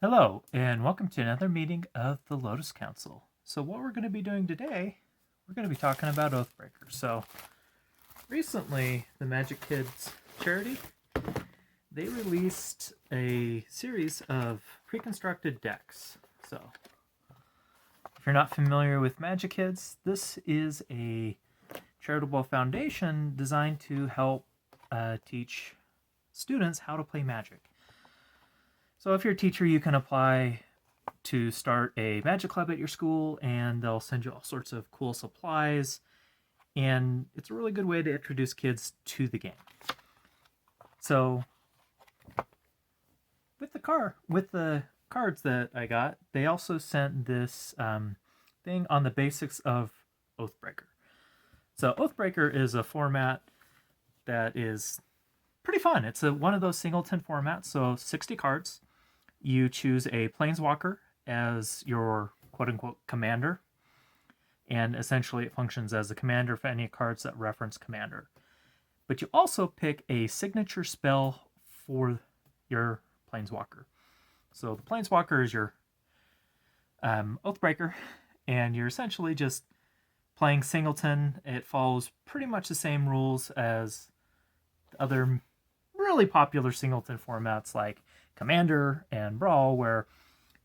Hello, and welcome to another meeting of the Lotus Council. So what we're going to be doing today, we're going to be talking about Oathbreaker. So recently, the Magic Kids charity, they released a series of pre-constructed decks. So if you're not familiar with Magic Kids, this is a charitable foundation designed to help teach students how to play Magic. So if you're a teacher, you can apply to start a Magic Club at your school, and they'll send you all sorts of cool supplies. And it's a really good way to introduce kids to the game. So with the cards that I got, they also sent this thing on the basics of Oathbreaker. So Oathbreaker is a format that is pretty fun. It's one of those singleton formats, so 60 cards. You choose a planeswalker as your quote-unquote commander, and essentially it functions as a commander for any cards that reference commander. But you also pick a signature spell for your planeswalker. So the planeswalker is your Oathbreaker, and you're essentially just playing singleton. It follows pretty much the same rules as other really popular singleton formats like Commander and Brawl, where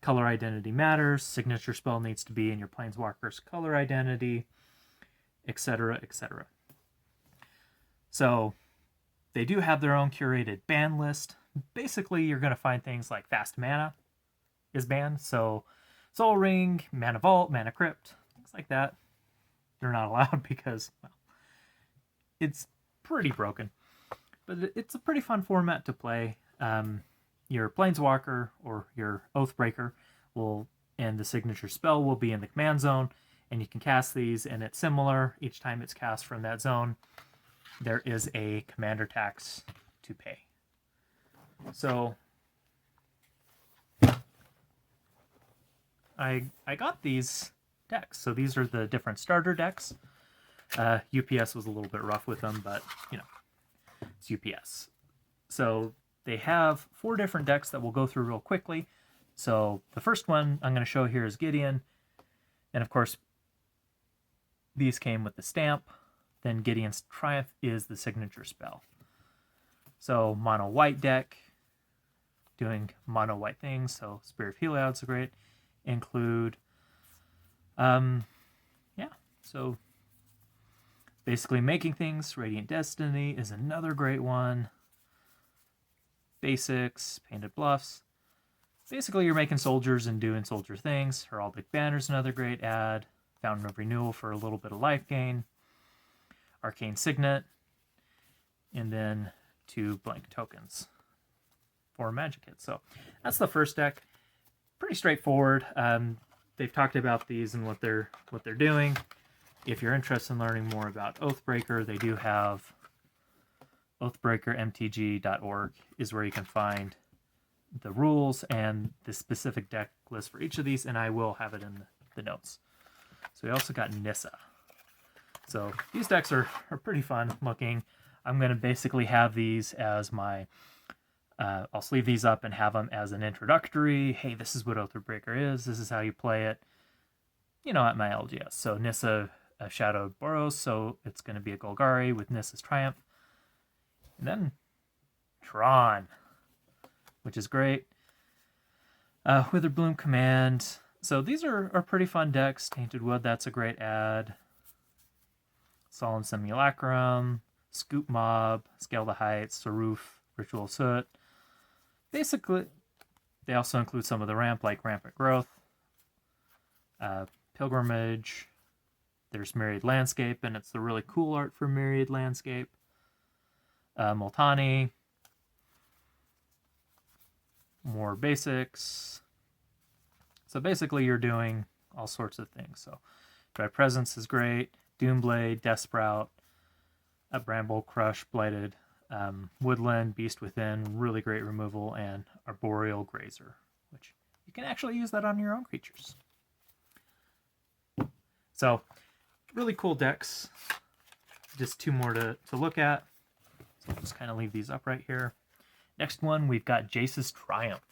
color identity matters, signature spell needs to be in your planeswalker's color identity, etc., etc. So they do have their own curated ban list. Basically, you're going to find things like fast mana is banned, so Soul Ring, Mana Vault, Mana Crypt, things like that. They're not allowed because, well, it's pretty broken. But it's a pretty fun format to play. Your Planeswalker or your Oathbreaker will, and the signature spell will be in the command zone, and you can cast these, and it's similar. Each time it's cast from that zone, there is a commander tax to pay. So I got these decks. So these are the different starter decks. UPS was a little bit rough with them, but you know, it's UPS. So they have 4 different decks that we'll go through real quickly. So the first one I'm going to show here is Gideon. And of course, these came with the stamp. Then Gideon's Triumph is the signature spell. So mono white deck, doing mono white things. So Spirit of Heliod's great. Include, so basically making things. Radiant Destiny is another great one. Basics, Painted Bluffs. Basically, you're making soldiers and doing soldier things. Heraldic Banner's another great ad. Fountain of Renewal for a little bit of life gain. Arcane Signet. And then 2 blank tokens for Magic Kids. So that's the first deck. Pretty straightforward. They've talked about these and what they're doing. If you're interested in learning more about Oathbreaker, they do have oathbreakermtg.org is where you can find the rules and the specific deck list for each of these, and I will have it in the notes. So we also got Nissa. So these decks are pretty fun looking. I'm going to basically have these as my... I'll sleeve these up and have them as an introductory. Hey, this is what Oathbreaker is. This is how you play it, at my LGS. So Nissa, Shadowed Boros, so it's going to be a Golgari with Nissa's Triumph. And then Tron, which is great. Witherbloom Command. So these are pretty fun decks. Tainted Wood, that's a great ad. Solemn Simulacrum, Scoop Mob, Scale the Heights, Saruf, Ritual Soot. Basically, they also include some of the ramp, like Rampant Growth, Pilgrimage. There's Myriad Landscape, and it's the really cool art for Myriad Landscape. Multani. More basics. So basically, you're doing all sorts of things. So, Dry Presence is great. Doomblade, Death Sprout, Bramble Crush, Blighted. Woodland, Beast Within, really great removal, and Arboreal Grazer, which you can actually use that on your own creatures. So, really cool decks. Just 2 more to look at. So I'll just kind of leave these up right here. Next one, we've got Jace's Triumph.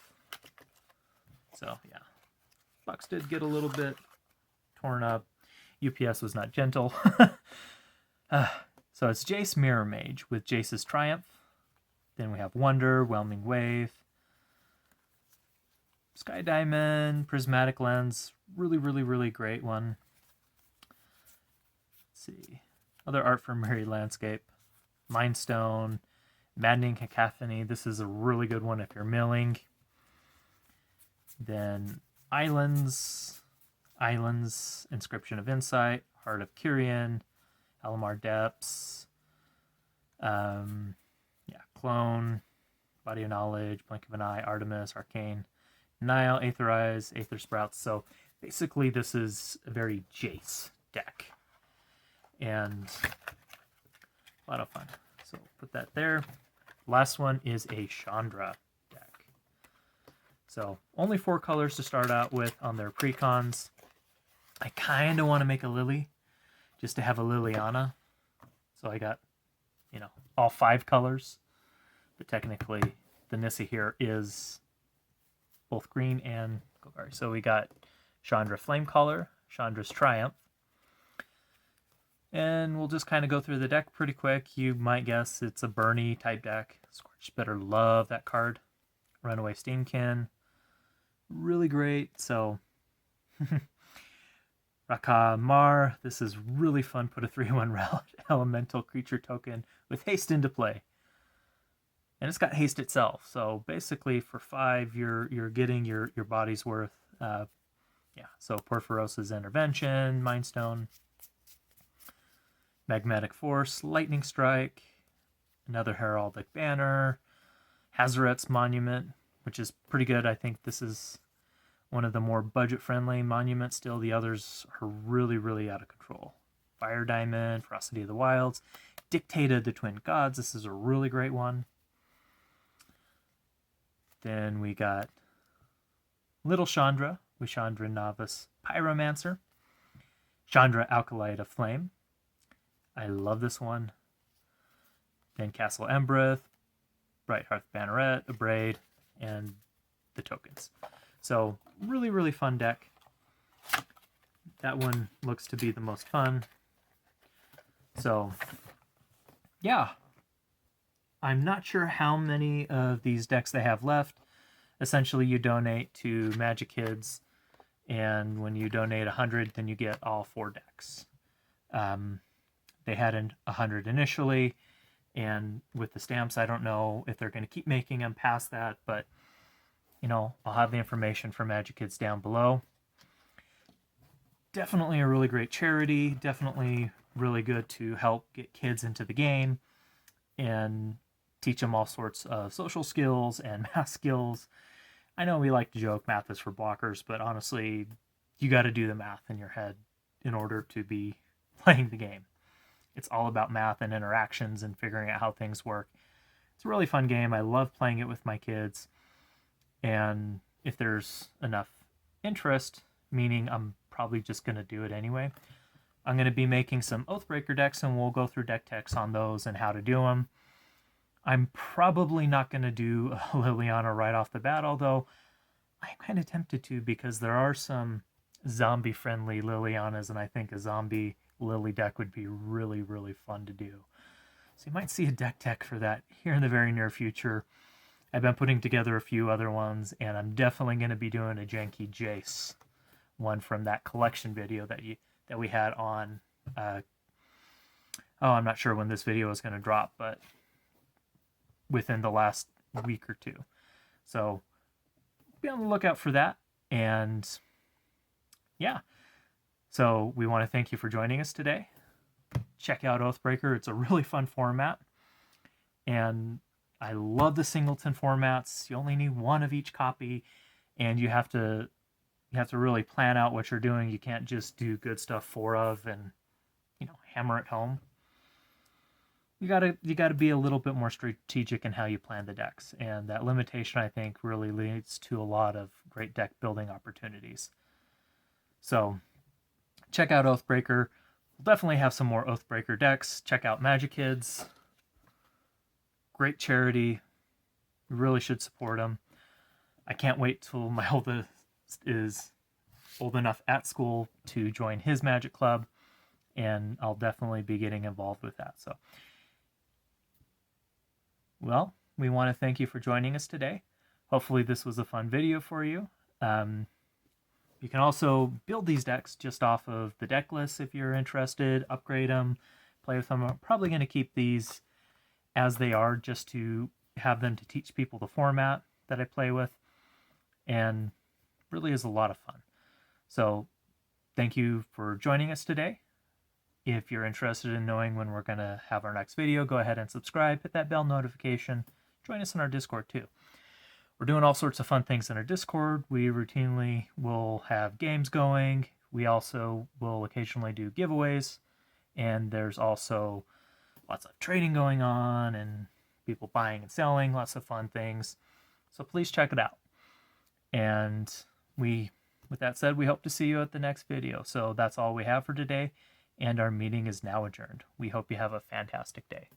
So yeah, box did get a little bit torn up. UPS was not gentle. So it's Jace Mirror Mage with Jace's Triumph. Then we have Wonder, Whelming Wave, Sky Diamond, Prismatic Lens. Really, really, really great one. Let's see. Other art from Merry Landscape. Mind Stone, Maddening Cacophony. This is a really good one if you're milling. Then Islands, Inscription of Insight, Heart of Kyrian, Alamar Depths, Clone, Body of Knowledge, Blink of an Eye, Artemis, Arcane, Nile, Aether Eyes, Aether Sprouts. So basically this is a very Jace deck. And a lot of fun. So put that there. Last one is a Chandra deck. So only 4 colors to start out with on their precons. I kind of want to make a Lily just to have a Liliana. So I got, all 5 colors. But technically the Nissa here is both green and Golgari. So we got Chandra Flamecaller, Chandra's Triumph. And we'll just kind of go through the deck pretty quick. You might guess it's a Bernie type deck. Scorched Bitter, love that card. Runaway Steamkin, really great. So Raka Mar, this is really fun. Put a 3/1 elemental creature token with haste into play. And it's got haste itself. So basically for 5, you're getting your body's worth. So Porphyros's Intervention, Mind Stone, Magmatic Force, Lightning Strike, another Heraldic Banner, Hazaret's Monument, which is pretty good. I think this is one of the more budget-friendly monuments still. The others are really, really out of control. Fire Diamond, Ferocity of the Wilds, Dictate of the Twin Gods. This is a really great one. Then we got Little Chandra with Chandra Novice Pyromancer, Chandra Alkalite of Flame. I love this one. Then Castle Embreth, Bright Hearth Banneret, Abrade, and the tokens. So really, really fun deck. That one looks to be the most fun. So yeah, I'm not sure how many of these decks they have left. Essentially, you donate to Magic Kids, and when you donate 100, then you get all 4 decks. They had 100 initially, and with the stamps, I don't know if they're going to keep making them past that, but, I'll have the information for Magic Kids down below. Definitely a really great charity, definitely really good to help get kids into the game and teach them all sorts of social skills and math skills. I know we like to joke math is for blockers, but honestly, you got to do the math in your head in order to be playing the game. It's all about math and interactions and figuring out how things work. It's a really fun game. I love playing it with my kids. And if there's enough interest, meaning I'm probably just going to do it anyway, I'm going to be making some Oathbreaker decks, and we'll go through deck techs on those and how to do them. I'm probably not going to do a Liliana right off the bat, although I'm kind of tempted to because there are some zombie-friendly Lilianas, and I think a zombie Lily deck would be really, really fun to do. So you might see a deck tech for that here in the very near future. I've been putting together a few other ones, and I'm definitely going to be doing a janky Jace one from that collection video that we had on. I'm not sure when this video is going to drop, but within the last week or 2. So be on the lookout for that. And yeah. So we want to thank you for joining us today. Check out Oathbreaker. It's a really fun format. And I love the singleton formats. You only need 1 of each copy, and you have to really plan out what you're doing. You can't just do good stuff 4 of and hammer it home. You gotta be a little bit more strategic in how you plan the decks, and that limitation I think really leads to a lot of great deck building opportunities. So check out Oathbreaker. We'll definitely have some more Oathbreaker decks. Check out Magic Kids. Great charity. You really should support them. I can't wait till my is old enough at school to join his Magic Club, and I'll definitely be getting involved with that. So, well, we want to thank you for joining us today. Hopefully this was a fun video for you. You can also build these decks just off of the deck list if you're interested, upgrade them, play with them. I'm probably going to keep these as they are just to have them to teach people the format that I play with, and really is a lot of fun. So thank you for joining us today. If you're interested in knowing when we're going to have our next video, go ahead and subscribe, hit that bell notification, join us in our Discord too. We're doing all sorts of fun things in our Discord. We routinely will have games going. We also will occasionally do giveaways. And there's also lots of trading going on and people buying and selling, lots of fun things. So please check it out. And with that said, we hope to see you at the next video. So that's all we have for today. And our meeting is now adjourned. We hope you have a fantastic day.